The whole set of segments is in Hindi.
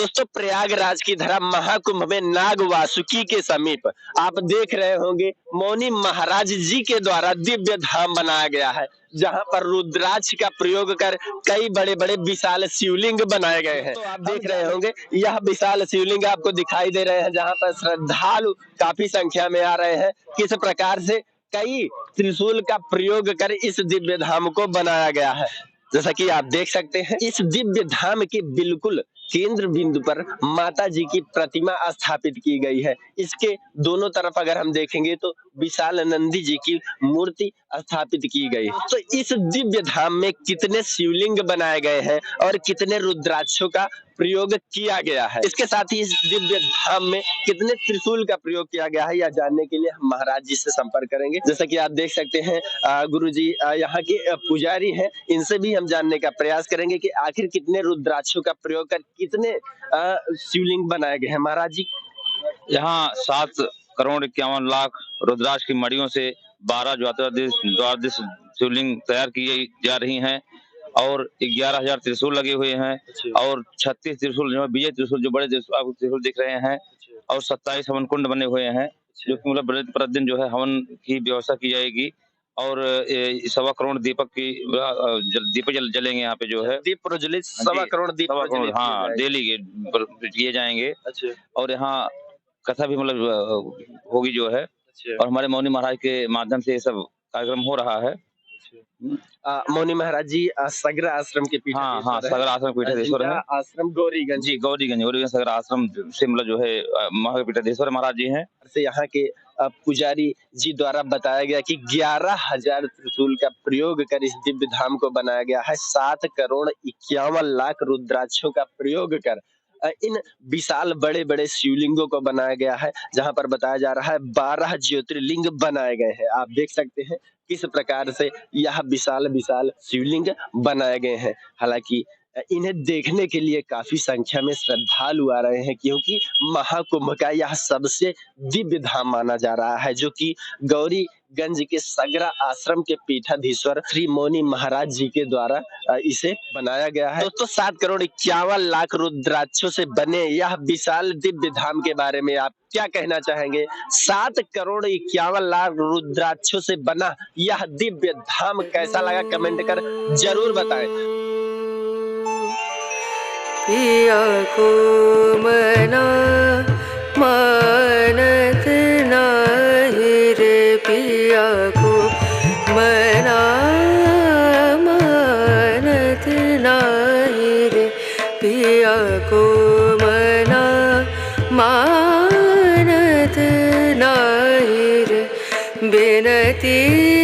दोस्तों प्रयागराज की धरा महाकुंभ में नाग वासुकी के समीप आप देख रहे होंगे मौनी महाराज जी के द्वारा दिव्य धाम बनाया गया है, जहां पर रुद्राक्ष का प्रयोग कर कई बड़े बड़े विशाल शिवलिंग बनाए गए हैं। तो आप देख रहे होंगे यह विशाल शिवलिंग आपको दिखाई दे रहे हैं, जहां पर श्रद्धालु काफी संख्या में आ रहे हैं। किस प्रकार से कई त्रिशूल का प्रयोग कर इस दिव्य धाम को बनाया गया है। जैसा कि आप देख सकते हैं इस दिव्य धाम के बिल्कुल केंद्र बिंदु पर माता जी की प्रतिमा स्थापित की गई है। इसके दोनों तरफ अगर हम देखेंगे तो विशाल नंदी जी की मूर्ति स्थापित की गई है। तो इस दिव्य धाम में कितने शिवलिंग बनाए गए हैं और कितने रुद्राक्षों का प्रयोग किया गया है, इसके साथ ही इस दिव्य धाम में कितने त्रिशूल का प्रयोग किया गया है, यह जानने के लिए हम महाराज जी से संपर्क करेंगे। जैसा कि आप देख सकते हैं गुरु जी यहाँ के पुजारी हैं, इनसे भी हम जानने का प्रयास करेंगे कि आखिर कितने रुद्राक्षों का प्रयोग कर कितने शिवलिंग बनाए गए हैं। महाराज जी, यहाँ 7,51,51,00,000 रुद्राक्ष की मड़ियों से 12 द्वादश शिवलिंग तैयार की जा रही हैं और 11,000 त्रिशूल लगे हुए हैं और 36 त्रिशूल जो विजय त्रिशूल जो बड़े त्रिशूल दिख रहे हैं और 27 हवन कुंड बने हुए हैं, जो कि मतलब प्रतिदिन जो है हवन की व्यवस्था की जाएगी और 1.25 करोड़ दीपक की दीपक जलेंगे यहाँ पे जो है दीप प्रज्वलित 1.25 करोड़ दीप प्रज्वलित हाँ डेली किए जाएंगे। और यहाँ कथा भी मतलब होगी जो है और हमारे मौनी महाराज के माध्यम से ये सब कार्यक्रम हो रहा है। मौनी महाराज जी सगरा आश्रम के पीठ हाँ सगरा आश्रम पीठाधीश्वर है। आश्रम गौरीगंज गौरीगंज सगरा आश्रम से मतलब जो है महापीठाधीश्वर महाराज जी हैं। से यहाँ के पुजारी जी द्वारा बताया गया कि 11,000 त्रिशूल का प्रयोग कर इस दिव्य धाम को बनाया गया है। 7,51,00,000 रुद्राक्षों का प्रयोग कर इन विशाल बड़े बड़े शिवलिंगों को बनाया गया है, जहां पर बताया जा रहा है 12 ज्योतिर्लिंग बनाए गए हैं। आप देख सकते हैं किस प्रकार से यह विशाल विशाल शिवलिंग बनाए गए हैं। हालांकि इन्हें देखने के लिए काफी संख्या में श्रद्धालु आ रहे हैं, क्योंकि महाकुंभ का यह सबसे दिव्य धाम माना जा रहा है, जो कि गौरीगंज के सगरा आश्रम के पीठाधीश्वर श्री मौनी महाराज जी के द्वारा इसे बनाया गया है। दोस्तों 7,51,00,000 रुद्राक्षों से बने यह विशाल दिव्य धाम के बारे में आप क्या कहना चाहेंगे? 7,51,00,000 रुद्राक्षों से बना यह दिव्य धाम कैसा लगा, कमेंट कर जरूर बताएं। पिया को मना मानत नाही रे, पिया को मना मानत नाही रे, पिया को मना मानत नाही रे, बिनती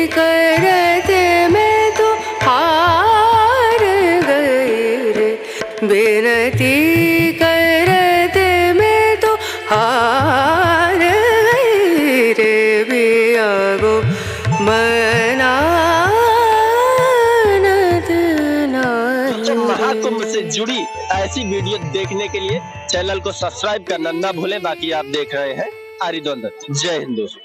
करते मैं तो हार गई रे, बिनती करते मैं तो हार गई रे, पिया को मनानत नहीं। महाकुंभ से जुड़ी ऐसी वीडियो देखने के लिए चैनल को सब्सक्राइब करना ना भूलें। बाकी आप देख रहे हैं आरिद्वंद। जय हिंद दोस्तों।